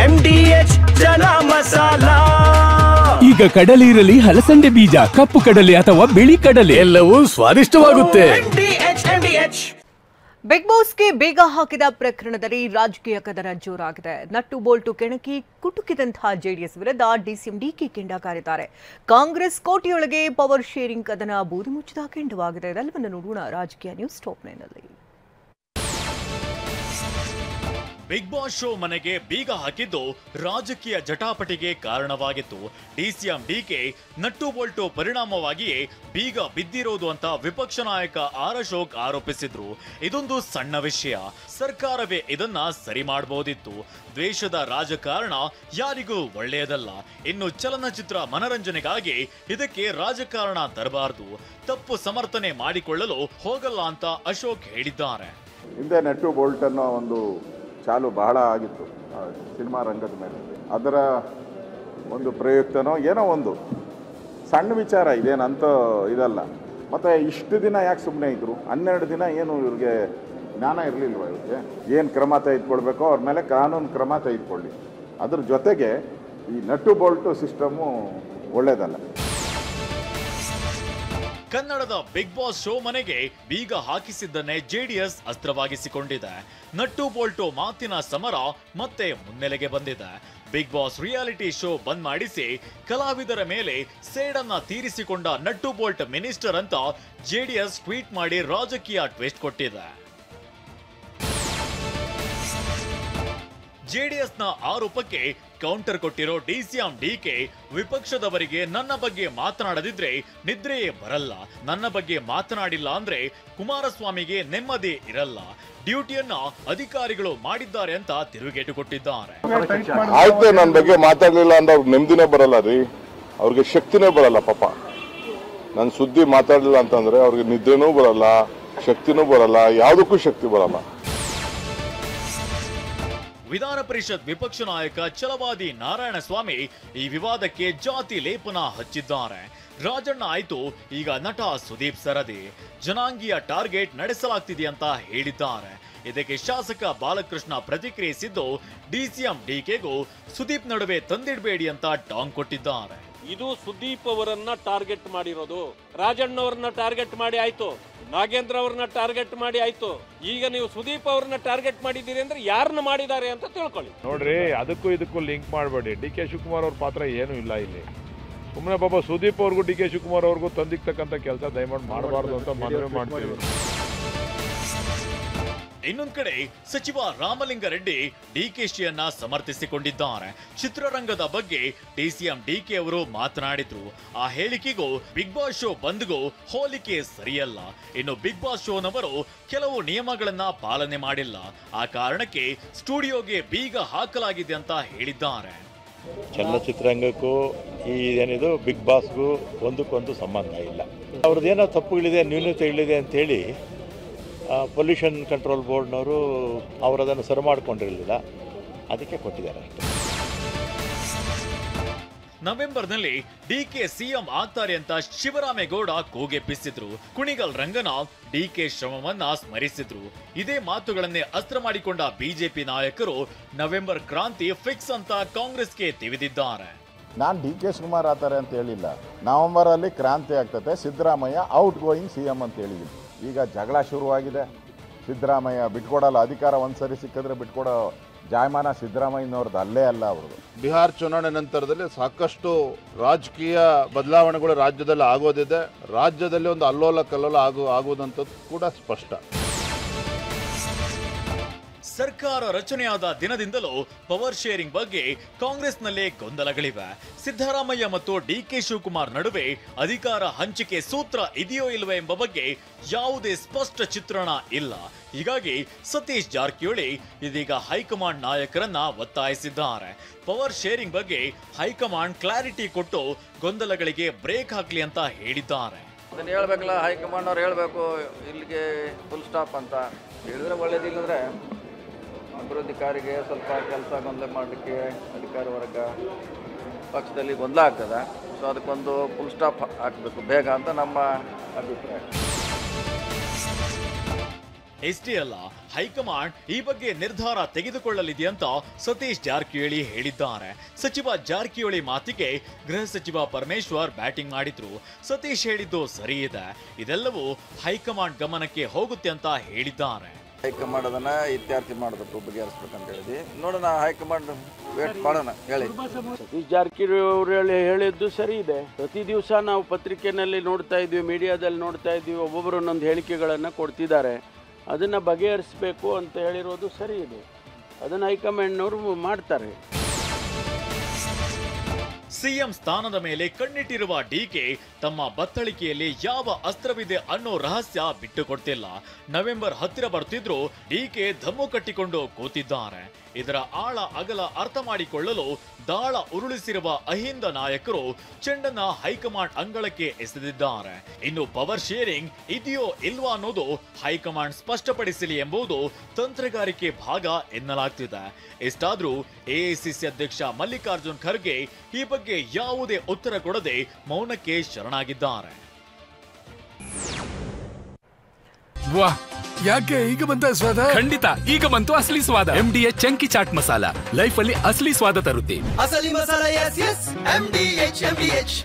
MDH chana masala. ಈಗ ಕಡಲೆ ಇರಲಿ, ಹಲಸಂಡೆ ಬೀಜ, ಕಪ್ಪು ಕಡಲೆ ಅಥವಾ ಬಿಳಿ ಕಡಲೆ, ಎಲ್ಲವೂ ಸ್ವಾದಿಷ್ಟವಾಗುತ್ತೆ. MDH. ಬಿಗ್ ಬಾಸ್ಗೆ ಬೇಗ ಹಾಕಿದ ಪ್ರಕರಣದಲ್ಲಿ ರಾಜಕೀಯ ಕದನ ಜೋರಾಗಿದೆ. ನಟ್ಟು ಬೋಲ್ಟು ಕೆಣಕಿ ಕುಟುಕಿದಂತಹ ಜೆಡಿಎಸ್ ವಿರುದ್ಧ ಡಿಸಿಎಂ ಡಿಕೆ ಕೆಂಡಕಾರಿದ್ದಾರೆ. ಕಾಂಗ್ರೆಸ್ ಕೋಟೆಯೊಳಗೆ ಪವರ್ ಶೇರಿಂಗ್ ಕದನ ಬೂದಿ ಮುಚ್ಚಿದ ಕೆಂಡವಾಗಿದೆ. ಇದೆಲ್ಲವನ್ನು ನೋಡೋಣ ರಾಜಕೀಯ ನ್ಯೂಸ್ ಟಾಪ್ 9ನಲ್ಲಿ. ಬಿಗ್ ಬಾಸ್ ಶೋ ಮನೆಗೆ ಬೀಗ ಹಾಕಿದ್ದು ರಾಜಕೀಯ ಜಟಾಪಟಿಗೆ ಕಾರಣವಾಗಿತ್ತು. ಡಿಸಿಎಂ ಡಿಕೆ ನಟ್ಟು ಬೋಲ್ಟು ಪರಿಣಾಮವಾಗಿಯೇ ಬೀಗ ಬಿದ್ದಿರೋದು ಅಂತ ವಿಪಕ್ಷ ನಾಯಕ ಆರ್ ಅಶೋಕ್ ಆರೋಪಿಸಿದ್ರು. ಇದೊಂದು ಸಣ್ಣ ವಿಷಯ, ಸರ್ಕಾರವೇ ಇದನ್ನ ಸರಿ ಮಾಡಬಹುದಿತ್ತು. ದ್ವೇಷದ ರಾಜಕಾರಣ ಯಾರಿಗೂ ಒಳ್ಳೆಯದಲ್ಲ. ಇನ್ನು ಚಲನಚಿತ್ರ ಮನರಂಜನೆಗಾಗಿ ಇದಕ್ಕೆ ರಾಜಕಾರಣ ತರಬಾರದು. ತಪ್ಪು ಸಮರ್ಥನೆ ಮಾಡಿಕೊಳ್ಳಲು ಹೋಗಲ್ಲ ಅಂತ ಅಶೋಕ್ ಹೇಳಿದ್ದಾರೆ. ಹಿಂದೆ ನಟ್ಟು ಬೋಲ್ಟ್ ಅನ್ನೋ ಒಂದು ಚಾಲು ಬಹಳ ಆಗಿತ್ತು ಸಿನಿಮಾ ರಂಗದ ಮೇಲೆ. ಅದರ ಒಂದು ಪ್ರಯುಕ್ತನೋ ಏನೋ ಒಂದು ಸಣ್ಣ ವಿಚಾರ, ಇದೇನಂತ ಇದಲ್ಲ. ಮತ್ತು ಇಷ್ಟು ದಿನ ಯಾಕೆ ಸುಮ್ಮನೆ ಇದ್ದರು? 12 ದಿನ ಏನು ಇವ್ರಿಗೆ ಜ್ಞಾನ ಇರಲಿಲ್ವ? ಇವ್ರಿಗೆ ಏನು ಕ್ರಮ ತೆಗೆದುಕೊಳ್ಬೇಕೋ ಅವ್ರ ಮೇಲೆ ಕಾನೂನು ಕ್ರಮ ತೆಗೆದುಕೊಳ್ಳಿ. ಅದ್ರ ಜೊತೆಗೆ ಈ ನಟ್ಟು ಬೋಲ್ಟು ಸಿಸ್ಟಮು ಒಳ್ಳೆಯದಲ್ಲ. ಕನ್ನಡದ ಬಿಗ್ ಬಾಸ್ ಶೋ ಮನೆಗೆ ಬೀಗ ಹಾಕಿಸಿದ್ದನ್ನೇ ಜೆಡಿಎಸ್ ಅಸ್ತ್ರವಾಗಿಸಿಕೊಂಡಿದೆ. ನಟ್ಟು ಬೋಲ್ಟು ಮಾತಿನ ಸಮರ ಮತ್ತೆ ಮುನ್ನೆಲೆಗೆ ಬಂದಿದೆ. ಬಿಗ್ ಬಾಸ್ ರಿಯಾಲಿಟಿ ಶೋ ಬಂದ್ ಮಾಡಿಸಿ ಕಲಾವಿದರ ಮೇಲೆ ಸೇಡನ್ನ ತೀರಿಸಿಕೊಂಡ ನಟ್ಟು ಬೋಲ್ಟ್ ಮಿನಿಸ್ಟರ್ ಅಂತ ಜೆಡಿಎಸ್ ಟ್ವೀಟ್ ಮಾಡಿ ರಾಜಕೀಯ ಟ್ವಿಸ್ಟ್ ಕೊಟ್ಟಿದೆ. ಜೆಡಿಎಸ್ನ ಆರೋಪಕ್ಕೆ ಕೌಂಟರ್ ಕೊಟ್ಟಿರೋ ಡಿಸಿಎಂ ಡಿಕೆ, ವಿಪಕ್ಷದವರಿಗೆ ನನ್ನ ಬಗ್ಗೆ ಮಾತನಾಡದಿದ್ರೆ ನಿದ್ರೆಯೇ ಬರಲ್ಲ, ನನ್ನ ಬಗ್ಗೆ ಮಾತನಾಡಿಲ್ಲ ಅಂದ್ರೆ ಕುಮಾರಸ್ವಾಮಿಗೆ ನೆಮ್ಮದಿ ಇರಲ್ಲ, ಡ್ಯೂಟಿಯನ್ನ ಅಧಿಕಾರಿಗಳು ಮಾಡಿದ್ದಾರೆ ಅಂತ ತಿರುಗೇಟು ಕೊಟ್ಟಿದ್ದಾರೆ. ಆಯ್ತು, ನನ್ನ ಬಗ್ಗೆ ಮಾತಾಡಲಿಲ್ಲ ಅಂದ್ರೆ ಅವ್ರಿಗೆ ನೆಮ್ಮದಿನೇ ಬರಲ್ಲ ರೀ, ಅವ್ರಿಗೆ ಶಕ್ತಿನೇ ಬರಲ್ಲ. ಪಾಪ ನನ್ನ ಸುದ್ದಿ ಮಾತಾಡಲಿಲ್ಲ ಅಂತಂದ್ರೆ ಅವ್ರಿಗೆ ನಿದ್ರೆನೂ ಬರಲ್ಲ, ಶಕ್ತಿನೂ ಬರಲ್ಲ, ಯಾವುದಕ್ಕೂ ಶಕ್ತಿ ಬರಲ್ಲ. ವಿಧಾನ ಪರಿಷತ್ ವಿಪಕ್ಷ ನಾಯಕ ಛಲವಾದಿ ನಾರಾಯಣಸ್ವಾಮಿ ಈ ವಿವಾದಕ್ಕೆ ಜಾತಿ ಲೇಪನ ಹಚ್ಚಿದ್ದಾರೆ. ರಾಜಣ್ಣ ಆಯ್ತು, ಈಗ ನಟ ಸುದೀಪ್ ಸರದಿ ಜನಾಂಗೀಯ ಟಾರ್ಗೆಟ್ ನಡೆಸಲಾಗ್ತಿದೆ ಅಂತ ಹೇಳಿದ್ದಾರೆ. ಇದಕ್ಕೆ ಶಾಸಕ ಬಾಲಕೃಷ್ಣ ಪ್ರತಿಕ್ರಿಯಿಸಿದ್ದು, ಡಿಸಿಎಂ ಡಿಕೆಗೂ ಸುದೀಪ್ ನಡುವೆ ತಂದಿಡಬೇಡಿ ಅಂತ ಟಾಂಗ್ ಕೊಟ್ಟಿದ್ದಾರೆ. ಇದು ಸುದೀಪ್ ಅವರನ್ನ ಟಾರ್ಗೆಟ್ ಮಾಡಿರೋದು, ರಾಜಣ್ಣವರನ್ನ ಟಾರ್ಗೆಟ್ ಮಾಡಿ ಆಯ್ತು, ನಾಗೇಂದ್ರ ಅವ್ರನ್ನ ಟಾರ್ಗೆಟ್ ಮಾಡಿ ಆಯ್ತು, ಈಗ ನೀವು ಸುದೀಪ್ ಅವ್ರನ್ನ ಟಾರ್ಗೆಟ್ ಮಾಡಿದ್ದೀರಿ ಅಂದ್ರೆ ಯಾರನ್ನ ಮಾಡಿದ್ದಾರೆ ಅಂತ ತಿಳ್ಕೊಳ್ಳಿ. ನೋಡ್ರಿ, ಅದಕ್ಕೂ ಇದಕ್ಕೂ ಲಿಂಕ್ ಮಾಡಬೇಡಿ. ಡಿ ಕೆ ಶಿವಕುಮಾರ್ ಅವ್ರ ಪಾತ್ರ ಏನೂ ಇಲ್ಲ ಇಲ್ಲಿ. ಸುಮ್ಮನೆ ಪಾಪ ಸುದೀಪ್ ಅವ್ರಿಗೂ ಡಿ ಕೆ ಶಿವಕುಮಾರ್ ಅವ್ರಿಗೂ ತಂದಿಕ್ತಕ್ಕಂಥ ಕೆಲಸ ದಯಮಾಡಿ ಮಾಡಬಾರ್ದು ಅಂತ ಮನವಿ ಮಾಡ್ತೀವಿ. ಇನ್ನೊಂದ್ ಕಡೆ ಸಚಿವ ರಾಮಲಿಂಗಾರೆಡ್ಡಿ ಡಿಕೆಶಿಯನ್ನ ಸಮರ್ಥಿಸಿಕೊಂಡಿದ್ದಾರೆ. ಚಿತ್ರರಂಗದ ಬಗ್ಗೆ ಡಿಸಿಎಂ ಡಿಕೆ ಅವರು ಮಾತನಾಡಿದ್ರು. ಆ ಹೇಳಿಕೆಗೂ ಬಿಗ್ ಬಾಸ್ ಶೋ ಬಂದ್ಗೂ ಹೋಲಿಕೆ ಸರಿಯಲ್ಲ. ಇನ್ನು ಬಿಗ್ ಬಾಸ್ ಶೋನವರು ಕೆಲವು ನಿಯಮಗಳನ್ನ ಪಾಲನೆ ಮಾಡಿಲ್ಲ, ಆ ಕಾರಣಕ್ಕೆ ಸ್ಟುಡಿಯೋಗೆ ಬೀಗ ಹಾಕಲಾಗಿದೆ ಅಂತ ಹೇಳಿದ್ದಾರೆ. ಚಲನಚಿತ್ರರಂಗಕ್ಕೂ ಈ ಏನಿದು ಬಿಗ್ ಬಾಸ್ಗೂ ಒಂದಕ್ಕೊಂದು ಸಂಬಂಧ ಇಲ್ಲ. ಅವ್ರದ್ದೇನೋ ತಪ್ಪುಗಳಿದೆ, ನ್ಯೂನತೆಗಳಿದೆ ಅಂತೇಳಿ ಪೊಲ್ಯೂಷನ್ ಕಂಟ್ರೋಲ್ ಬೋರ್ಡ್ನವರು ಅವರು ಅದನ್ನು ಸರಿ ಮಾಡಿಕೊಂಡಿರಲಿಲ್ಲ, ಅದಕ್ಕೆ ಕೊಟ್ಟಿದ್ದಾರೆ ಅಷ್ಟೇ. ನವೆಂಬರ್ನಲ್ಲಿ ಡಿಕೆ ಸಿಎಂ ಆಗ್ತಾರೆ ಅಂತ ಶಿವರಾಮೇಗೌಡ ಕೂಗೆಬ್ಬಿಸಿದ್ರು. ಕುಣಿಗಲ್ ರಂಗನಾಥ್ ಡಿಕೆ ಶ್ರಮವನ್ನ ಸ್ಮರಿಸಿದ್ರು. ಇದೇ ಮಾತುಗಳನ್ನೇ ಅಸ್ತ್ರ ಮಾಡಿಕೊಂಡ ಬಿಜೆಪಿ ನಾಯಕರು ನವೆಂಬರ್ ಕ್ರಾಂತಿ ಫಿಕ್ಸ್ ಅಂತ ಕಾಂಗ್ರೆಸ್ಗೆ ತಿವಿದಿದ್ದಾರೆ. ನಾನು ಡಿ ಕೆ ಶಿವಕುಮಾರ್ ಆಗ್ತಾರೆ ಅಂತ ಹೇಳಿಲ್ಲ, ನವೆಂಬರಲ್ಲಿ ಕ್ರಾಂತಿ ಆಗ್ತದೆ, ಸಿದ್ದರಾಮಯ್ಯ ಔಟ್ ಗೋಯಿಂಗ್ CM ಅಂತ ಹೇಳಿದ್ದೀನಿ. ಈಗ ಜಗಳ ಶುರುವಾಗಿದೆ. ಸಿದ್ದರಾಮಯ್ಯ ಬಿಟ್ಕೊಡಲ್ಲ, ಅಧಿಕಾರ ಒಂದ್ಸರಿ ಸಿಕ್ಕಿದ್ರೆ ಬಿಟ್ಕೊಡೋ ಜಾಯಮಾನ ಸಿದ್ದರಾಮಯ್ಯನವ್ರದ್ದು ಅಲ್ಲೇ ಅಲ್ಲ ಅವ್ರದ್ದು. ಬಿಹಾರ ಚುನಾವಣೆ ನಂತರದಲ್ಲಿ ಸಾಕಷ್ಟು ರಾಜಕೀಯ ಬದಲಾವಣೆಗಳು ರಾಜ್ಯದಲ್ಲಿ ಆಗೋದಿದೆ. ರಾಜ್ಯದಲ್ಲಿ ಒಂದು ಅಲ್ಲೋಲ ಕಲ್ಲೋಲ ಆಗುವುದಂಥದ್ದು ಕೂಡ ಸ್ಪಷ್ಟ. ಸರ್ಕಾರ ರಚನೆಯಾದ ದಿನದಿಂದಲೂ ಪವರ್ ಶೇರಿಂಗ್ ಬಗ್ಗೆ ಕಾಂಗ್ರೆಸ್ನಲ್ಲೇ ಗೊಂದಲಗಳಿವೆ. ಸಿದ್ದರಾಮಯ್ಯ ಮತ್ತು ಡಿಕೆ ಶಿವಕುಮಾರ್ ನಡುವೆ ಅಧಿಕಾರ ಹಂಚಿಕೆ ಸೂತ್ರ ಇದೆಯೋ ಇಲ್ಲವೇ ಎಂಬ ಬಗ್ಗೆ ಯಾವುದೇ ಸ್ಪಷ್ಟ ಚಿತ್ರಣ ಇಲ್ಲ. ಹೀಗಾಗಿ ಸತೀಶ್ ಜಾರಕಿಹೊಳಿ ಇದೀಗ ಹೈಕಮಾಂಡ್ ನಾಯಕರನ್ನ ಒತ್ತಾಯಿಸಿದ್ದಾರೆ. ಪವರ್ ಶೇರಿಂಗ್ ಬಗ್ಗೆ ಹೈಕಮಾಂಡ್ ಕ್ಲಾರಿಟಿ ಕೊಟ್ಟು ಗೊಂದಲಗಳಿಗೆ ಬ್ರೇಕ್ ಹಾಕ್ಲಿ ಅಂತ ಹೇಳಿದ್ದಾರೆ. ಅದನ್ನ ಹೇಳ್ಬೇಕಲ್ಲ, ಹೈಕಮಾಂಡ್ ಅವ್ರು ಹೇಳ್ಬೇಕು, ಇಲ್ಲಿಗೆ ಫುಲ್ ಸ್ಟಾಪ್ ಅಂತ ಹೇಳಿದ್ರೆ ಒಳ್ಳೇದಿಲ್ಲಂದ್ರೆ ಅಭಿವೃದ್ಧಿಕಾರಿಗೆ ಸ್ವಲ್ಪ ಕೆಲಸ ಗೊಂದಲ ಮಾಡಲಿಕ್ಕೆ ಅಧಿಕಾರಿ ವರ್ಗ ಪಕ್ಷದಲ್ಲಿ ಗೊಂದಲ ಆಗ್ತದೆ. ಸೊ ಅದಕ್ಕೊಂದು ಫುಲ್ ಸ್ಟಾಪ್ ಹಾಕಬೇಕು ಬೇಗ ಅಂತ ನಮ್ಮ ಅಭಿಪ್ರಾಯ. ಇಷ್ಟೇ ಅಲ್ಲ, ಹೈಕಮಾಂಡ್ ಈ ಬಗ್ಗೆ ನಿರ್ಧಾರ ತೆಗೆದುಕೊಳ್ಳಲಿದೆ ಅಂತ ಸತೀಶ್ ಜಾರಕಿಹೊಳಿ ಹೇಳಿದ್ದಾರೆ. ಸಚಿವ ಜಾರಕಿಹೊಳಿ ಮಾತಿಗೆ ಗೃಹ ಸಚಿವ ಪರಮೇಶ್ವರ್ ಬ್ಯಾಟಿಂಗ್ ಮಾಡಿದ್ರು. ಸತೀಶ್ ಹೇಳಿದ್ದು ಸರಿ ಇದೆ, ಇದೆಲ್ಲವೂ ಹೈಕಮಾಂಡ್ ಗಮನಕ್ಕೆ ಹೋಗುತ್ತೆ ಅಂತ ಹೇಳಿದ್ದಾರೆ. ಹೈಕಮಾಂಡ್ ಅದನ್ನ ಇತ್ಯರ್ಥ ಮಾಡಬೇಕು, ಬಗೆಹರಿಸ್ಬೇಕಂತ ಹೇಳಿದ್ವಿ. ನೋಡೋಣ, ಹೈಕಮಾಂಡ್ ವೇಟ್ ಮಾಡೋಣ. ಹೇಳಿ ಸತೀಶ್ ಜಾರಕಿಹೊಳಿ ಅವರು ಹೇಳಿದ್ದು ಸರಿ ಇದೆ. ಪ್ರತಿ ದಿವಸ ನಾವು ಪತ್ರಿಕೆಯಲ್ಲಿ ನೋಡ್ತಾ ಇದ್ವಿ, ಮೀಡಿಯಾದಲ್ಲಿ ನೋಡ್ತಾ ಇದ್ವಿ, ಒಬ್ಬೊಬ್ಬರು ಒಂದೊಂದು ಹೇಳಿಕೆಗಳನ್ನು ಕೊಡ್ತಿದ್ದಾರೆ. ಅದನ್ನು ಬಗೆಹರಿಸಬೇಕು ಅಂತ ಹೇಳಿರೋದು ಸರಿ ಇದೆ. ಅದನ್ನು ಹೈಕಮಾಂಡ್ನವರು ಮಾಡ್ತಾರೆ. ಸಿಎಂ ಸ್ಥಾನದ ಮೇಲೆ ಕಣ್ಣಿಟ್ಟಿರುವ ಡಿಕೆ ತಮ್ಮ ಬತ್ತಳಿಕೆಯಲ್ಲಿ ಯಾವ ಅಸ್ತ್ರವಿದೆ ಅನ್ನೋ ರಹಸ್ಯ ಬಿಟ್ಟುಕೊಡ್ತಿಲ್ಲ. ನವೆಂಬರ್ ಹತ್ತಿರ ಬರ್ತಿದ್ರು ಡಿಕೆ ಧಮ್ಮು ಕಟ್ಟಿಕೊಂಡು ಕೂತಿದ್ದಾರೆ. ಇದರ ಆಳ ಅಗಲ ಅರ್ಥ ಮಾಡಿಕೊಳ್ಳಲು ದಾಳ ಉರುಳಿಸಿರುವ ಅಹಿಂದ ನಾಯಕರು ಚೆಂಡನ್ನ ಹೈಕಮಾಂಡ್ ಅಂಗಳಕ್ಕೆ ಎಸೆದಿದ್ದಾರೆ. ಇನ್ನು ಪವರ್ ಶೇರಿಂಗ್ ಇದೆಯೋ ಇಲ್ವಾ ಅನ್ನೋದು ಹೈಕಮಾಂಡ್ ಸ್ಪಷ್ಟಪಡಿಸಲಿ ಎಂಬುದು ತಂತ್ರಗಾರಿಕೆ ಭಾಗ ಎನ್ನಲಾಗ್ತಿದೆ. ಇಷ್ಟಾದ್ರೂ ಎಐಸಿಸಿ ಅಧ್ಯಕ್ಷ ಮಲ್ಲಿಕಾರ್ಜುನ್ ಖರ್ಗೆ ಈ ಬಗ್ಗೆ ಯಾವುದೇ ಉತ್ತರ ಕೊಡದೆ ಮೌನಕ್ಕೆ ಶರಣಾಗಿದ್ದಾರೆ. ವಾಹ್, ಯಾಕೆ ಈಗ ಬಂತ ಸ್ವಾದ? ಖಂಡಿತ ಈಗ ಬಂತು ಅಸಲಿ ಸ್ವಾದ. MDH chunky chaat masala life ಅಲ್ಲಿ ಅಸಲಿ ಸ್ವಾದ ತರುತ್ತೆ. ಅಸಲಿ ಮಸಾಲ, ಎಸ್ ಎಸ್ MDH.